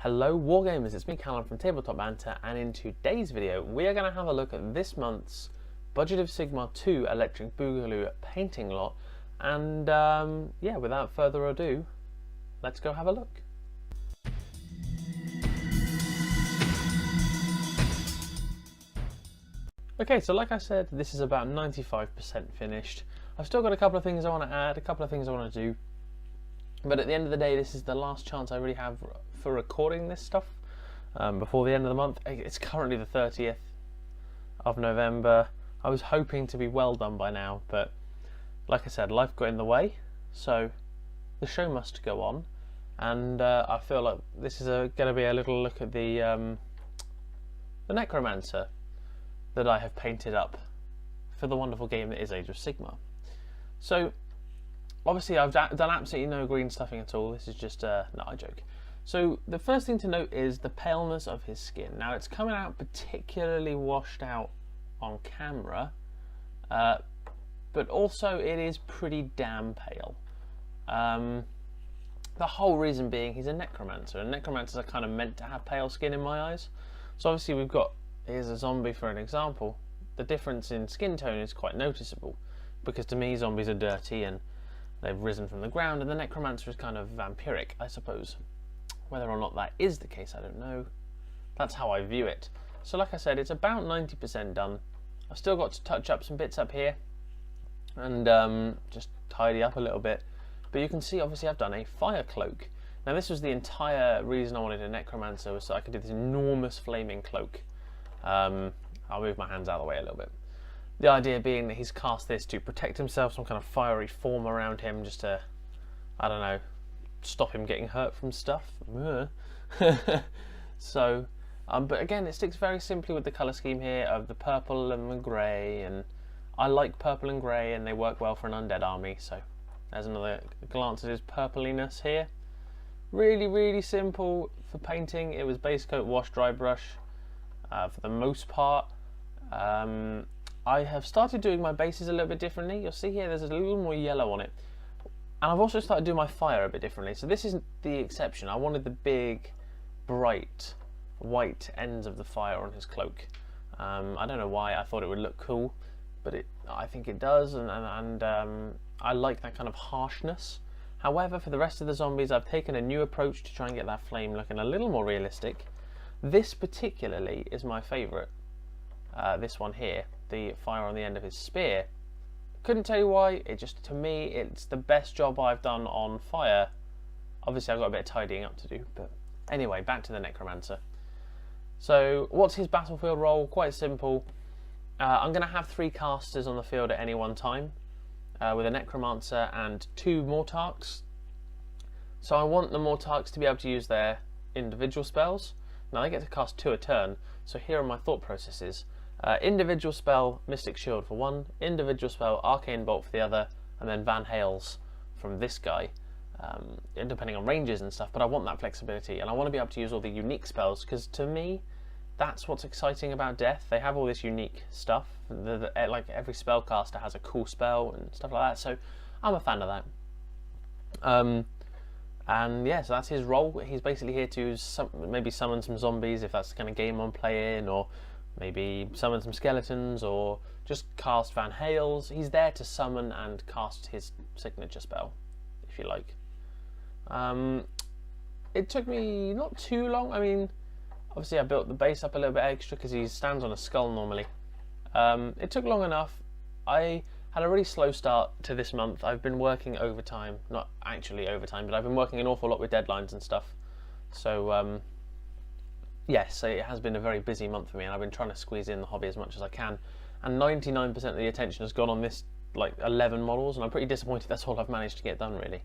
Hello Wargames, it's me Callum from Tabletop Banter, and in today's video we are going to have a look at this month's Budget of Sigmar 2 Electric Boogaloo painting lot, and yeah, without further ado, let's go have a look. Okay, so like I said, this is about 95% finished. I've still got a couple of things I want to add, a couple of things I want to do, but at the end of the day this is the last chance I really have for recording this stuff before the end of the month. It's currently the 30th of November. I was hoping to be well done by now, but like I said, life got in the way, so the show must go on, and I feel like this is going to be a little look at the Necromancer that I have painted up for the wonderful game that is Age of Sigmar. So obviously I've done absolutely no green stuffing at all. This is just no, I joke. So the first thing to note is the paleness of his skin. Now it's coming out particularly washed out on camera, but also it is pretty damn pale. The whole reason being he's a Necromancer, and Necromancers are kind of meant to have pale skin in my eyes. So obviously we've got, here's a zombie for an example. The difference in skin tone is quite noticeable, because to me zombies are dirty and they've risen from the ground, and the Necromancer is kind of vampiric, I suppose. Whether or not that is the case, I don't know. That's how I view it. So like I said, it's about 90% done. I've still got to touch up some bits up here and just tidy up a little bit. But you can see, obviously, I've done a fire cloak. Now this was the entire reason I wanted a Necromancer, was so I could do this enormous flaming cloak. I'll move my hands out of the way a little bit. The idea being that he's cast this to protect himself, some kind of fiery form around him, just to, I don't know, stop him getting hurt from stuff. So, but again, it sticks very simply with the colour scheme here of the purple and the grey, and I like purple and grey, and they work well for an undead army. So there's another glance at his purpliness here. Really, really simple for painting. It was base coat, wash, dry brush for the most part. I have started doing my bases a little bit differently. You'll see here there's a little more yellow on it. And I've also started doing my fire a bit differently. So this isn't the exception. I wanted the big, bright, white ends of the fire on his cloak. I don't know why. I thought it would look cool, but I think it does, and I like that kind of harshness. However, for the rest of the zombies, I've taken a new approach to try and get that flame looking a little more realistic. This particularly is my favourite. This one here, the fire on the end of his spear. Couldn't tell you why, it just, to me, it's the best job I've done on fire. Obviously I've got a bit of tidying up to do, but anyway, back to the Necromancer. So what's his battlefield role? Quite simple. I'm going to have 3 casters on the field at any one time, with a Necromancer and 2 Mortarks. So I want the Mortarks to be able to use their individual spells. Now they get to cast 2 a turn, so here are my thought processes. Individual spell, Mystic Shield for 1, individual spell, Arcane Bolt for the other, and then Van Hales from this guy, depending on ranges and stuff, but I want that flexibility, and I want to be able to use all the unique spells, because to me, that's what's exciting about Death. They have all this unique stuff, like every spellcaster has a cool spell and stuff like that, so I'm a fan of that. And yeah, so that's his role. He's basically here to maybe summon some zombies if that's the kind of game I'm playing, or maybe summon some skeletons, or just cast Van Hales. He's there to summon and cast his signature spell, if you like. It took me not too long. I mean, obviously I built the base up a little bit extra because he stands on a skull normally. It took long enough. I had a really slow start to this month. I've been working overtime, not actually overtime, but I've been working an awful lot with deadlines and stuff. So yes, it has been a very busy month for me, and I've been trying to squeeze in the hobby as much as I can. And 99% of the attention has gone on this, like 11 models, and I'm pretty disappointed that's all I've managed to get done, really.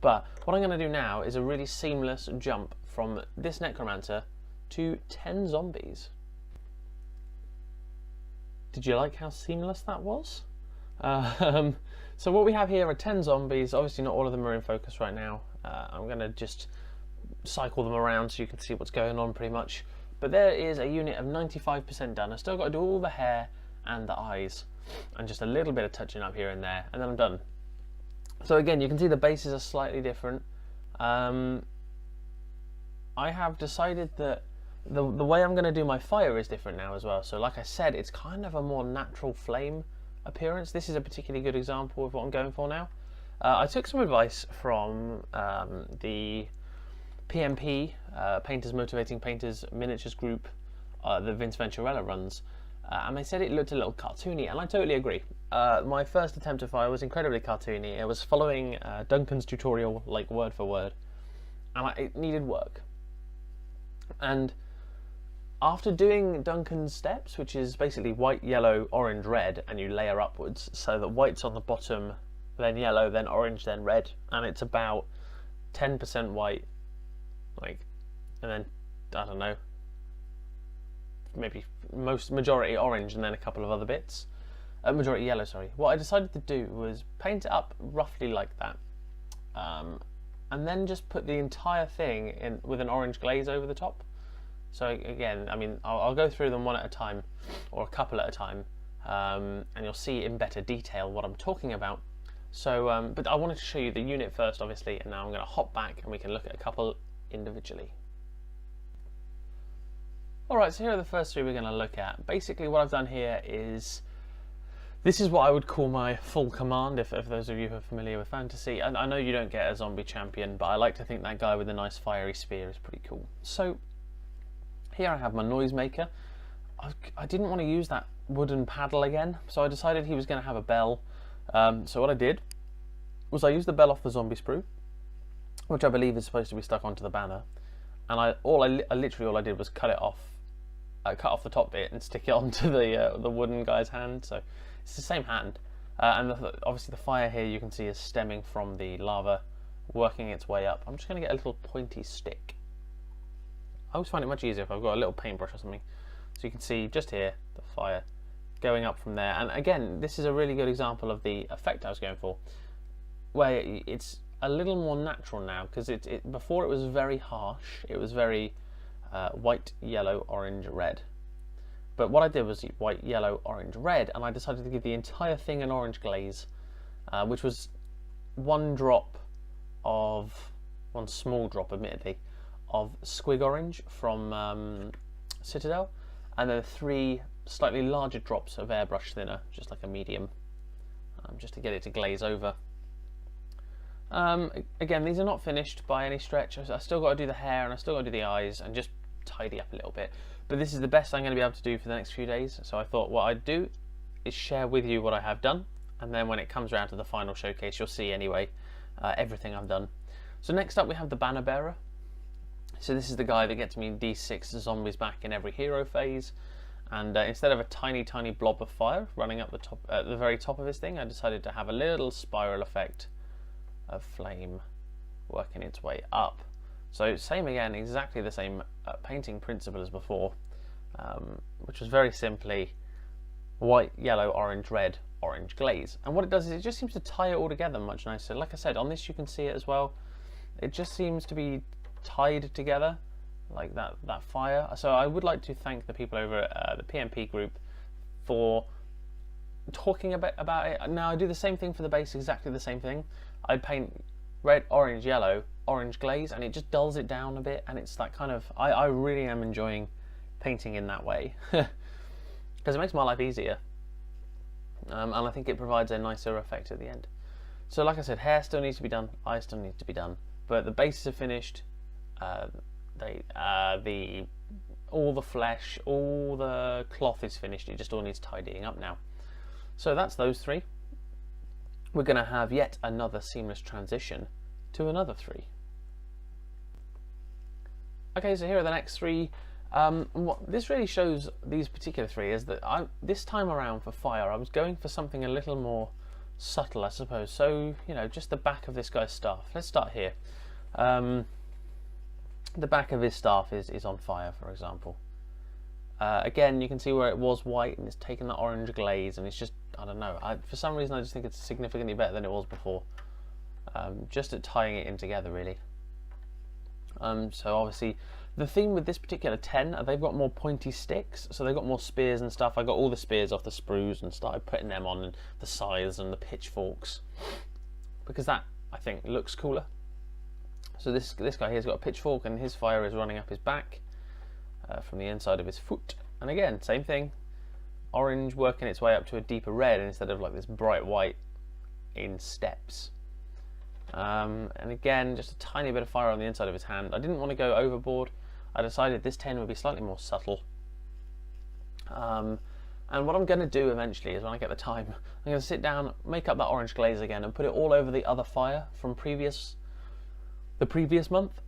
But what I'm going to do now is a really seamless jump from this Necromancer to 10 zombies. Did you like how seamless that was? So what we have here are 10 zombies. Obviously not all of them are in focus right now. I'm going to just cycle them around so you can see what's going on pretty much. But there is a unit of 95% done. I've still got to do all the hair and the eyes and just a little bit of touching up here and there, and then I'm done. So again, you can see the bases are slightly different. I have decided that the way I'm going to do my fire is different now as well. So like I said, it's kind of a more natural flame appearance. This is a particularly good example of what I'm going for now. I took some advice from the PMP, Painters Motivating Painters Miniatures group that Vince Venturella runs, and they said it looked a little cartoony, and I totally agree. My first attempt at fire was incredibly cartoony. It was following Duncan's tutorial like word for word, and it needed work. And after doing Duncan's steps, which is basically white, yellow, orange, red, and you layer upwards, so that white's on the bottom, then yellow, then orange, then red, and it's about 10% white, like, and then, I don't know, maybe majority orange, and then a couple of other bits. Majority yellow, sorry. What I decided to do was paint it up roughly like that, and then just put the entire thing in with an orange glaze over the top. So again, I mean, I'll go through them one at a time, or a couple at a time, and you'll see in better detail what I'm talking about. So, but I wanted to show you the unit first, obviously, and now I'm going to hop back and we can look at a couple individually. Alright, so here are the first three we're going to look at. Basically what I've done here is, this is what I would call my full command, if those of you who are familiar with fantasy. And I know you don't get a zombie champion, but I like to think that guy with a nice fiery spear is pretty cool. So, here I have my noisemaker. I didn't want to use that wooden paddle again, so I decided he was going to have a bell. So what I did was I used the bell off the zombie sprue, which I believe is supposed to be stuck onto the banner, and literally all I did was cut it off, cut off the top bit and stick it onto the wooden guy's hand. So it's the same hand, and obviously the fire here you can see is stemming from the lava, working its way up. I'm just going to get a little pointy stick. I always find it much easier if I've got a little paintbrush or something. So you can see just here the fire going up from there, and again this is a really good example of the effect I was going for, where it's a little more natural now, because before it was very harsh. It was very white, yellow, orange, red. But what I did was white, yellow, orange, red, and I decided to give the entire thing an orange glaze, which was one small drop admittedly, of Squig Orange from Citadel, and then 3 slightly larger drops of airbrush thinner, just like a medium, just to get it to glaze over. Again, these are not finished by any stretch. I still got to do the hair, and I still got to do the eyes, and just tidy up a little bit. But this is the best I'm going to be able to do for the next few days, so I thought what I'd do is share with you what I have done, and then when it comes around to the final showcase, you'll see anyway everything I've done. So next up we have the Banner Bearer. So this is the guy that gets me D6 zombies back in every hero phase, and instead of a tiny blob of fire running up the top, at the very top of his thing, I decided to have a little spiral effect of flame working its way up. So same again, exactly the same painting principle as before, which was very simply white, yellow, orange, red, orange glaze. And what it does is it just seems to tie it all together much nicer. Like I said, on this you can see it as well. It just seems to be tied together like that fire. So I would like to thank the people over at the PMP group for talking a bit about it. Now I do the same thing for the base, exactly the same thing. I paint red, orange, yellow, orange glaze, and it just dulls it down a bit, and it's that kind of, I really am enjoying painting in that way because it makes my life easier, and I think it provides a nicer effect at the end. So like I said, hair still needs to be done, eyes still need to be done, but the bases are finished. All the flesh, all the cloth is finished. It just all needs tidying up now. So that's those 3. We're going to have yet another seamless transition to another 3. Okay, so here are the next 3. What this really shows, these particular 3, is that this time around for fire, I was going for something a little more subtle, I suppose. So, you know, just the back of this guy's staff. Let's start here. The back of his staff is on fire, for example. Again, you can see where it was white and it's taken that orange glaze, and it's just, I don't know, for some reason I just think it's significantly better than it was before, just at tying it in together really. So obviously the theme with this particular 10, they've got more pointy sticks, so they've got more spears and stuff. I got all the spears off the sprues and started putting them on, and the scythes and the pitchforks, because that, I think, looks cooler. So this guy here's got a pitchfork, and his fire is running up his back from the inside of his foot. And again, same thing, orange working its way up to a deeper red instead of like this bright white in steps. And again, just a tiny bit of fire on the inside of his hand. I didn't want to go overboard. I decided this 10 would be slightly more subtle. And what I'm going to do eventually is, when I get the time, I'm going to sit down, make up that orange glaze again, and put it all over the other fire from the previous month,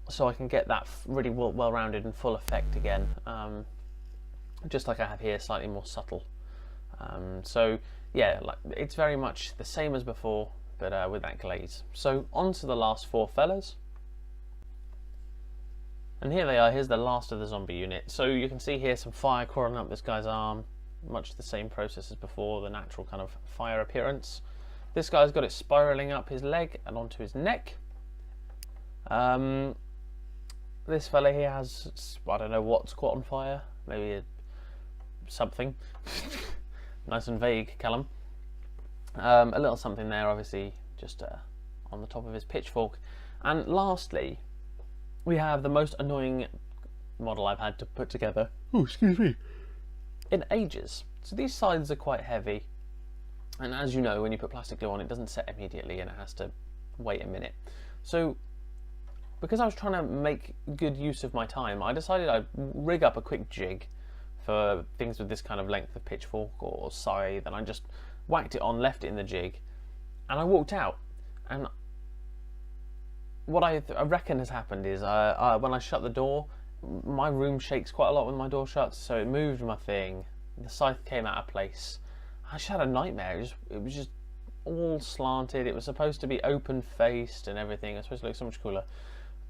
so I can get that really well-rounded and full effect again, just like I have here, slightly more subtle. So yeah, like, it's very much the same as before, but with that glaze. So on to the last 4 fellas. And here they are, here's the last of the zombie unit. So you can see here some fire crawling up this guy's arm, much the same process as before, the natural kind of fire appearance. This guy's got it spiraling up his leg and onto his neck. This fella here has, I don't know what's caught on fire, maybe something. Nice and vague, Callum. A little something there, obviously, just on the top of his pitchfork. And lastly, we have the most annoying model I've had to put together. Oh, excuse me. In ages. So these sides are quite heavy, and as you know, when you put plastic glue on, it doesn't set immediately, and it has to wait a minute. So, because I was trying to make good use of my time, I decided I'd rig up a quick jig for things with this kind of length of pitchfork or scythe, and I just whacked it on, left it in the jig, and I walked out. And what I reckon has happened is when I shut the door, my room shakes quite a lot when my door shuts, so it moved my thing, the scythe came out of place. I just had a nightmare. It was just all slanted. It was supposed to be open faced and everything. It was supposed to look so much cooler.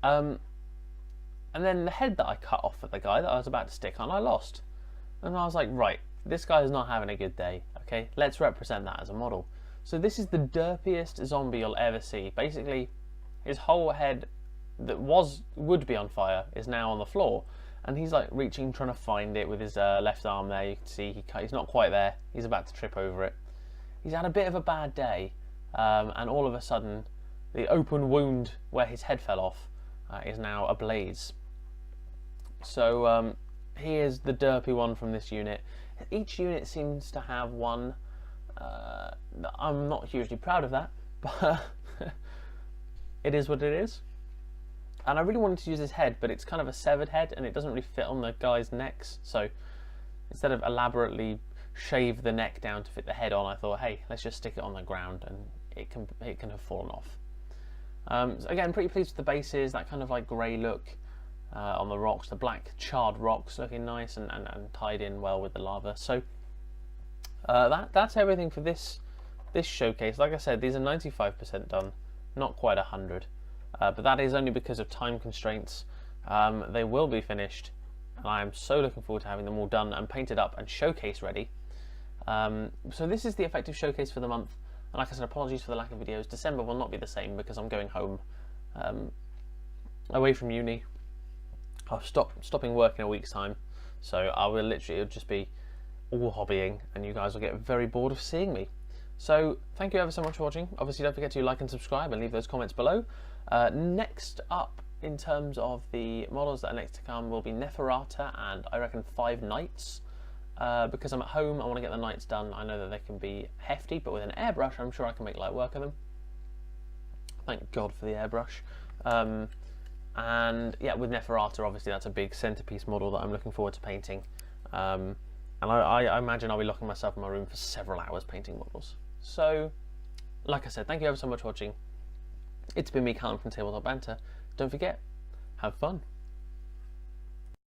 And then the head that I cut off at the guy that I was about to stick on, I lost. And I was like, right, this guy is not having a good day. Okay, let's represent that as a model. So this is the derpiest zombie you'll ever see. Basically, his whole head that would be on fire is now on the floor, and he's like reaching, trying to find it with his left arm there. You can see he's not quite there. He's about to trip over it. He's had a bit of a bad day, and all of a sudden, the open wound where his head fell off is now ablaze. So he is the derpy one from this unit. Each unit seems to have one. I'm not hugely proud of that, but it is what it is. And I really wanted to use his head, but it's kind of a severed head, and it doesn't really fit on the guy's necks. So instead of elaborately shave the neck down to fit the head on, I thought, hey, let's just stick it on the ground, and it can have fallen off. So again, pretty pleased with the bases, that kind of like grey look on the rocks, the black charred rocks looking nice and tied in well with the lava. So that's everything for this showcase. Like I said, these are 95% done, not quite 100. But that is only because of time constraints. They will be finished, and I am so looking forward to having them all done and painted up and showcase ready. So this is the effective showcase for the month, and like I said, apologies for the lack of videos. December will not be the same because I'm going home, away from uni. I'll stopping work in a week's time, so I will literally, it'll just be all hobbying, and you guys will get very bored of seeing me. So thank you ever so much for watching. Obviously, don't forget to like and subscribe and leave those comments below. Next up, in terms of the models that are next to come, will be Neferata and I reckon 5 knights. Because I'm at home, I want to get the knights done. I know that they can be hefty, but with an airbrush, I'm sure I can make light work of them. Thank God for the airbrush. And yeah, with Neferata, obviously that's a big centerpiece model that I'm looking forward to painting. And I imagine I'll be locking myself in my room for several hours painting models. So, like I said, thank you ever so much for watching. It's been me, Callum from Tabletop Banter. Don't forget, have fun.